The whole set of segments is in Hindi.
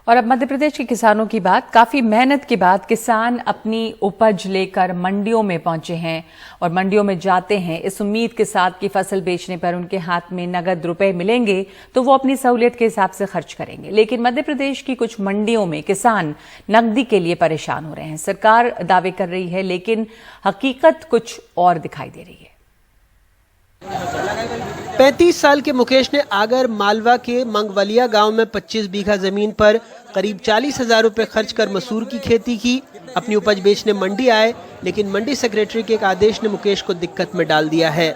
और अब मध्य प्रदेश के किसानों की बात। काफी मेहनत के बाद किसान अपनी उपज लेकर मंडियों में पहुंचे हैं और मंडियों में जाते हैं इस उम्मीद के साथ कि फसल बेचने पर उनके हाथ में नगद रुपए मिलेंगे तो वो अपनी सहूलियत के हिसाब से खर्च करेंगे। लेकिन मध्य प्रदेश की कुछ मंडियों में किसान नकदी के लिए परेशान हो रहे हैं। सरकार दावे कर रही है लेकिन हकीकत कुछ और दिखाई दे रही है। 35 साल के मुकेश ने आगर मालवा के मंगवलिया गांव में 25 बीघा जमीन पर करीब 40,000 रुपए खर्च कर मसूर की खेती की। अपनी उपज बेचने मंडी आए, लेकिन मंडी सेक्रेटरी के एक आदेश ने मुकेश को दिक्कत में डाल दिया है,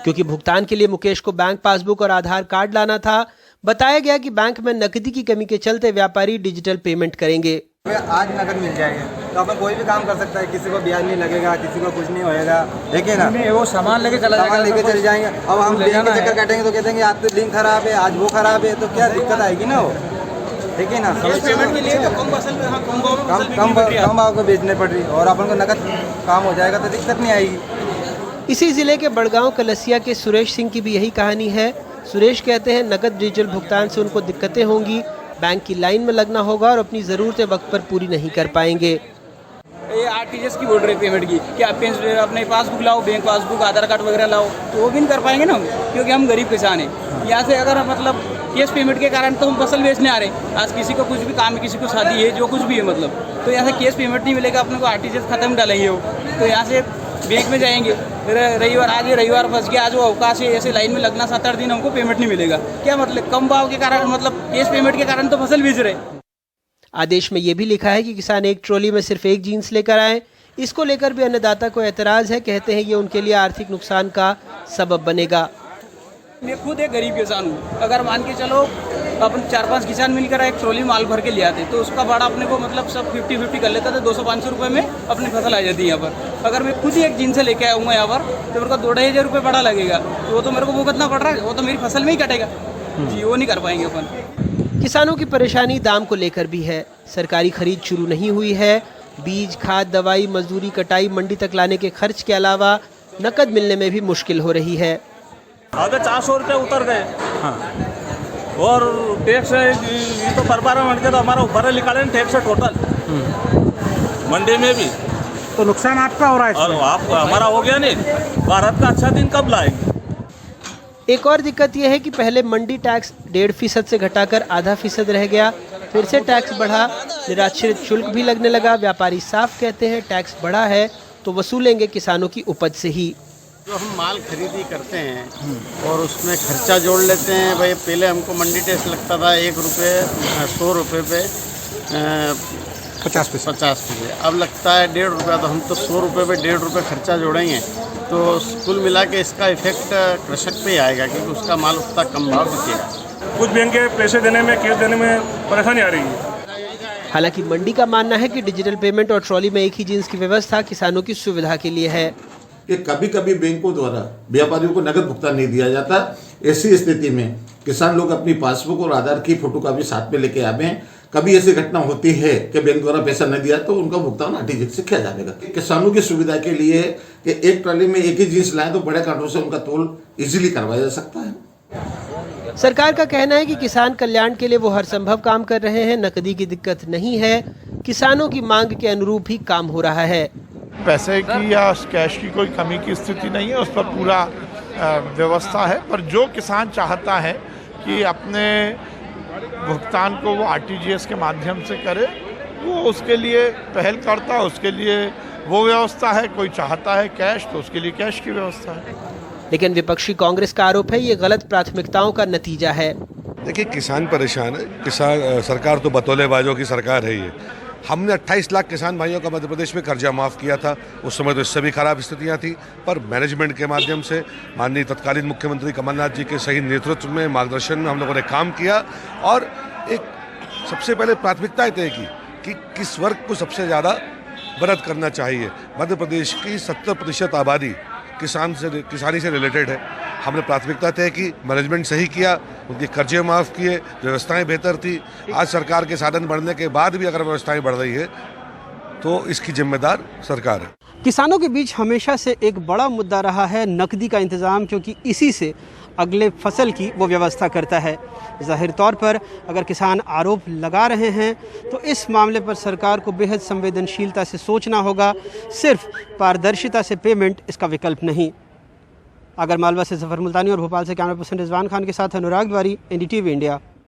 क्योंकि भुगतान के लिए मुकेश को बैंक पासबुक और आधार कार्ड लाना था। बताया गया कि बैंक में नकदी की कमी के चलते व्यापारी डिजिटल पेमेंट करेंगे। आज नकद मिल जाएगा तो अपन कोई भी काम कर सकता है, किसी को ब्याज नहीं लगेगा, किसी को कुछ नहीं होएगा, ठीक है ना। वो सामान लेके चल जाएंगे। अब हम बैंक के चक्कर काटेंगे तो कहते हैं आज तो लिंक खराब है, आज वो खराब है, तो क्या दिक्कत आएगी ना वो, ठीक है ना। पेमेंट के लिए तो कम भाव को बेचने पड़ रही और अपन को नकद काम हो जाएगा तो दिक्कत नहीं आएगी। इसी जिले के बड़गांव कलसिया के सुरेश सिंह की भी यही कहानी है। सुरेश कहते हैं नकद डिजिटल भुगतान से उनको दिक्कतें होंगी, बैंक की लाइन में लगना होगा और अपनी जरूरतें वक्त पर पूरी नहीं कर पाएंगे। ये आरटीजीएस की बोल रहे पेमेंट की कि आप अपने पासबुक लाओ, बैंक पासबुक, आधार कार्ड वगैरह लाओ, तो वो भी नहीं कर पाएंगे ना, क्योंकि हम गरीब किसान हैं। यहाँ से अगर मतलब कैश पेमेंट के कारण तो हम फसल बेचने आ रहे हैं। आज किसी को कुछ भी काम है, किसी को शादी है, जो कुछ भी है मतलब, तो यहाँ से कैश पेमेंट नहीं मिलेगा अपने को, आरटीजीएस खत्म डालेंगे वो, तो यहाँ से बैंक में जाएंगे। रविवार, आज ये रविवार फंस गया, आज वो अवकाश है, ऐसे लाइन में लगना 7-8 दिन हमको पेमेंट नहीं मिलेगा। क्या मतलब कम भाव के कारण, मतलब कैश पेमेंट के कारण तो फसल बेच रहे। आदेश में यह भी लिखा है कि किसान एक ट्रॉली में सिर्फ एक जीन्स लेकर आए। इसको लेकर भी अन्नदाता को एतराज है। कहते हैं ये उनके लिए आर्थिक नुकसान का सबब बनेगा। मैं खुद एक गरीब किसान हूँ। अगर मान के चलो अपन 4-5 किसान मिलकर एक ट्रॉली माल भर के ले आते तो उसका भाड़ा अपने को मतलब सब 50-50 कर लेता था। 200-500 रुपये में अपनी फसल आ जाती है यहाँ पर। अगर मैं खुद ही एक जीन्स लेके आऊँगा यहाँ पर तो मेरे को 2-2,500 रुपये भाड़ा लगेगा, तो वो तो मेरे को भुगतना पड़ रहा है, वो तो मेरी फसल में ही कटेगा जी, वो नहीं कर पाएंगे अपन। किसानों की परेशानी दाम को लेकर भी है। सरकारी खरीद शुरू नहीं हुई है। बीज, खाद, दवाई, मजदूरी, कटाई, मंडी तक लाने के खर्च के अलावा नकद मिलने में भी मुश्किल हो रही है। आगे 400 रुपये उतर गए। हाँ, और टैक्स ये तो पर बार मंडी तो हमारा ऊपर निकाले टैक्स है टोटल मंडी में भी, तो नुकसान आपका हो रहा है और आप हमारा हो गया नहीं। भारत का अच्छा दिन कब लाएंगे। एक और दिक्कत यह है कि पहले मंडी टैक्स 1.5% से घटाकर आधा फीसद रह गया, फिर से टैक्स बढ़ा, निराश्रित शुल्क भी लगने लगा। व्यापारी साफ कहते हैं टैक्स बढ़ा है तो वसूलेंगे किसानों की उपज से ही। जो हम माल खरीदी करते हैं और उसमें खर्चा जोड़ लेते हैं। भाई पहले हमको मंडी टैक्स लगता था 1 रुपये 100 रुपये पे 50 पैसे, अब लगता है 1.5 रुपया। तो हम तो 100 रुपये पे 1.5 रुपये खर्चा जोड़ेंगे तो कुल मिला के इसका इफेक्ट कृषक पे ही आएगा, क्योंकि उसका माल उतना कम भाव बिकेगा। कुछ बैंक के पैसे देने में, कैश देने में परेशानी आ रही है। हालांकि मंडी का मानना है कि डिजिटल पेमेंट और ट्रॉली में एक ही जीन्स की व्यवस्था किसानों की सुविधा के लिए है। कि कभी कभी बैंकों द्वारा व्यापारियों को नगद भुगतान नहीं दिया जाता। ऐसी स्थिति में किसान लोग अपनी पासबुक और आधार की फोटोकॉपी साथ में लेके आवे। कभी ऐसी घटना होती है कि बैंक द्वारा पैसा नहीं दिया तो उनका भुगतान आरटीजीएस से किया जाएगा। किसानों की सुविधा के लिए कि एक ट्रॉली में एक ही जीन्स लाएं तो बड़े कांटों से उनका तोल इजीली करवाया जा सकता है। सरकार का कहना है कि किसान कल्याण के लिए वो हर संभव काम कर रहे हैं। नकदी की दिक्कत नहीं है, किसानों की मांग के अनुरूप ही काम हो रहा है। पैसे की या कैश की कोई कमी की स्थिति नहीं है, उस पर पूरा व्यवस्था है। पर जो किसान चाहता है कि अपने भुगतान को वो आरटीजीएस के माध्यम से करे, वो उसके लिए पहल करता है, उसके लिए वो व्यवस्था है। कोई चाहता है कैश तो उसके लिए कैश की व्यवस्था है। लेकिन विपक्षी कांग्रेस का आरोप है ये गलत प्राथमिकताओं का नतीजा है। देखिए, किसान परेशान है। किसान सरकार तो बतौलेबाजों की सरकार है ये। हमने 28 लाख किसान भाइयों का मध्य प्रदेश में कर्जा माफ़ किया था। उस समय तो इससे भी खराब स्थितियां थी, पर मैनेजमेंट के माध्यम से माननीय तत्कालीन मुख्यमंत्री कमलनाथ जी के सही नेतृत्व में, मार्गदर्शन में हम लोगों ने काम किया और एक सबसे पहले प्राथमिकताएं तय की कि किस वर्ग को सबसे ज़्यादा मदद करना चाहिए। मध्य प्रदेश की 70% आबादी किसानी से रिलेटेड है। हमने प्राथमिकता तय की, मैनेजमेंट सही किया, उनके कर्जे माफ़ किए, व्यवस्थाएं बेहतर थी। आज सरकार के साधन बढ़ने के बाद भी अगर व्यवस्थाएं बढ़ रही है तो इसकी जिम्मेदार सरकार है। किसानों के बीच हमेशा से एक बड़ा मुद्दा रहा है नकदी का इंतज़ाम, क्योंकि इसी से अगले फसल की वो व्यवस्था करता है। ज़ाहिर तौर पर अगर किसान आरोप लगा रहे हैं तो इस मामले पर सरकार को बेहद संवेदनशीलता से सोचना होगा, सिर्फ पारदर्शिता से पेमेंट इसका विकल्प नहीं। आगर मालवा से ज़फ़र मुल्तानी और भोपाल से कैमरा पर्सन रिजवान खान के साथ अनुराग द्वारी, NDTV इंडिया।